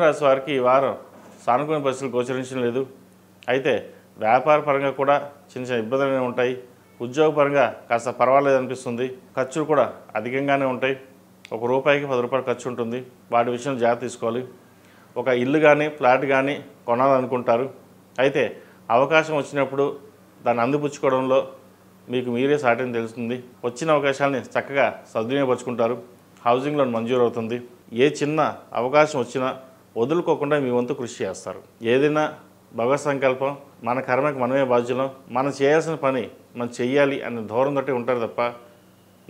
రాశి వారికి ఈ వారం సానుకూల పరిస్థితులు గోచరించడం లేదు. అయితే వ్యాపార పరంగా కూడా చిన్న చిన్న ఇబ్బందులు ఉంటాయి. ఉద్యోగపరంగా కాస్త పర్వాలేదు అనిపిస్తుంది. ఖర్చులు కూడా అధికంగానే ఉంటాయి. ₹1కి ₹10 ఖర్చు ఉంటుంది. వాటి విషయంలో జాగ్రత్త తీసుకోవాలి. ఒక ఇల్లు కానీ ఫ్లాట్ కానీ కొనాలనుకుంటారు. అయితే అవకాశం వచ్చినప్పుడు దాన్ని అందిపుచ్చుకోవడంలో మీకు మీరే సాటిని తెలుస్తుంది. వచ్చిన అవకాశాలని చక్కగా సద్వినియోగపరుచుకుంటారు. హౌసింగ్ లోన్ మంజూరు అవుతుంది. ఏ చిన్న అవకాశం వచ్చినా వదులుకోకుండా మీ వంతు కృషి చేస్తారు. ఏదైనా భగవత్ సంకల్పం, మన కర్మకి మనమే బాధ్యులం, మనం చేయాల్సిన పని మనం చెయ్యాలి అనే ధోరణితోటి ఉంటారు తప్ప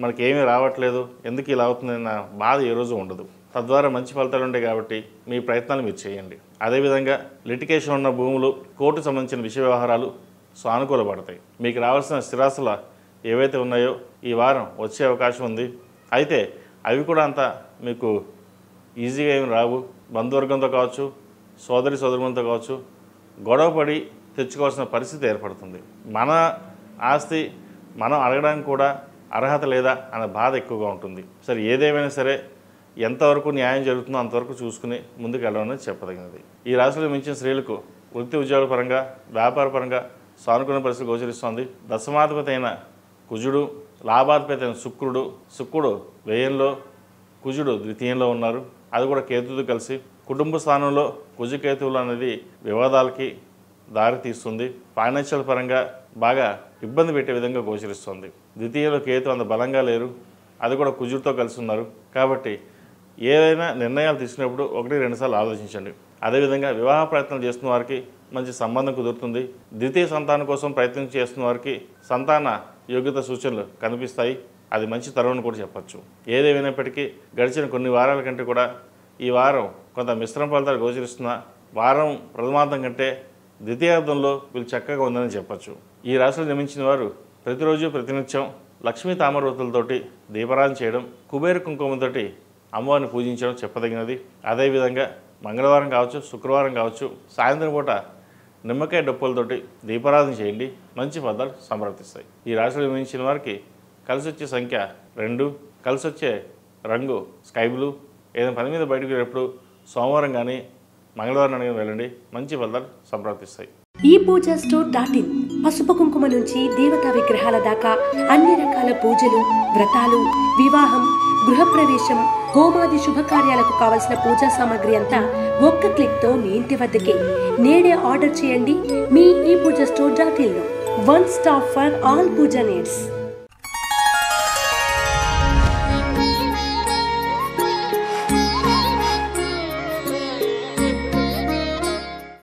మనకేమీ రావట్లేదు, ఎందుకు ఇలా అవుతుందన్న బాధ ఏ రోజు ఉండదు. తద్వారా మంచి ఫలితాలు ఉంటాయి కాబట్టి మీ ప్రయత్నాలు మీరు చేయండి. అదేవిధంగా లిటికేషన్ ఉన్న భూములు, కోర్టుకు సంబంధించిన విషయ వ్యవహారాలు సానుకూలపడతాయి. మీకు రావాల్సిన స్థిరాస్తుల ఏవైతే ఉన్నాయో ఈ వారం వచ్చే అవకాశం ఉంది. అయితే అవి కూడా అంత మీకు ఈజీగా ఏమి రావు. బంధువర్గంతో కావచ్చు, సోదరులతో కావచ్చు గొడవపడి తెచ్చుకోవాల్సిన పరిస్థితి ఏర్పడుతుంది. మన ఆస్తి మనం అడగడానికి కూడా అర్హత లేదా అనే బాధ ఎక్కువగా ఉంటుంది. సరే, ఏదేమైనా సరే ఎంతవరకు న్యాయం జరుగుతుందో అంతవరకు చూసుకుని ముందుకు వెళ్ళడం అనేది చెప్పదగినది. ఈ రాశిలో మించిన స్త్రీలకు వృత్తి ఉద్యోగ పరంగా, వ్యాపార పరంగా సానుకూల పరిస్థితి గోచరిస్తోంది. దశమాధిపతి అయిన కుజుడు, లాభాధిపతి అయిన శుక్రుడు వ్యయంలో, కుజుడు ద్వితీయంలో ఉన్నారు. అది కూడా కేతువుతో కలిసి కుటుంబ స్థానంలో కుజకేతువులు అనేది వివాదాలకి దారి తీస్తుంది. ఫైనాన్షియల్ పరంగా బాగా ఇబ్బంది పెట్టే విధంగా గోచరిస్తుంది. ద్వితీయంలో కేతు అంత బలంగా లేరు, అది కూడా కుజుడితో కలిసి ఉన్నారు. కాబట్టి ఏదైనా నిర్ణయాలు తీసుకున్నప్పుడు 1-2 సార్లు ఆలోచించండి. అదేవిధంగా వివాహ ప్రయత్నం చేస్తున్న వారికి మంచి సంబంధం కుదురుతుంది. ద్వితీయ సంతానం కోసం ప్రయత్నం చేస్తున్న వారికి సంతాన యోగ్యత సూచనలు కనిపిస్తాయి. అది మంచి తరుణం కూడా చెప్పచ్చు. ఏదేమైనప్పటికీ గడిచిన కొన్ని వారాల కంటే కూడా ఈ వారం కొంత మిశ్రమ ఫలితాలు గోచరిస్తున్న వారం ప్రథమార్థం కంటే ద్వితీయార్థంలో వీళ్ళు చక్కగా ఉందని చెప్పచ్చు. ఈ రాశిలో జన్మించిన వారు ప్రతిరోజు ప్రతినిత్యం లక్ష్మీ తామరవతులతోటి దీపారాధన చేయడం, కుబేర కుంకుమతోటి అమ్మవారిని పూజించడం చెప్పదగినది. అదేవిధంగా మంగళవారం కావచ్చు, శుక్రవారం కావచ్చు, సాయంత్రం పూట నిమ్మకాయ డప్పులతోటి దీపారాధన చేయండి. మంచి ఫలితాలు సంప్రాప్తిస్తాయి. ఈ రాశిలో జన్మించిన వారికి కలిసి వచ్చే సంఖ్య 2, కలిసి వచ్చే రంగు స్కై బ్లూ. ఏదైనా పని మీద బయటకు వెళ్ళినప్పుడు సోమవారం కానీ మంగళవారం కానీ వెళ్ళండి. మంచి ఫలితాలు సంప్రాప్తిస్తాయి. ePoojaStore.in పసుపు కుంకుమ నుంచి దేవతా విగ్రహాల దాకా అన్ని రకాల పూజలు, వ్రతాలు, వివాహం, గృహప్రవేశం, హోమాది శుభకార్యాలకు కావలసిన పూజా సామాగ్రి అంతా ఒక్క క్లిక్తో మీ ఇంటి వద్దకే. నేడే ఆర్డర్ చేయండి మీ ePoojaStore.in లో. One stop for all puja needs.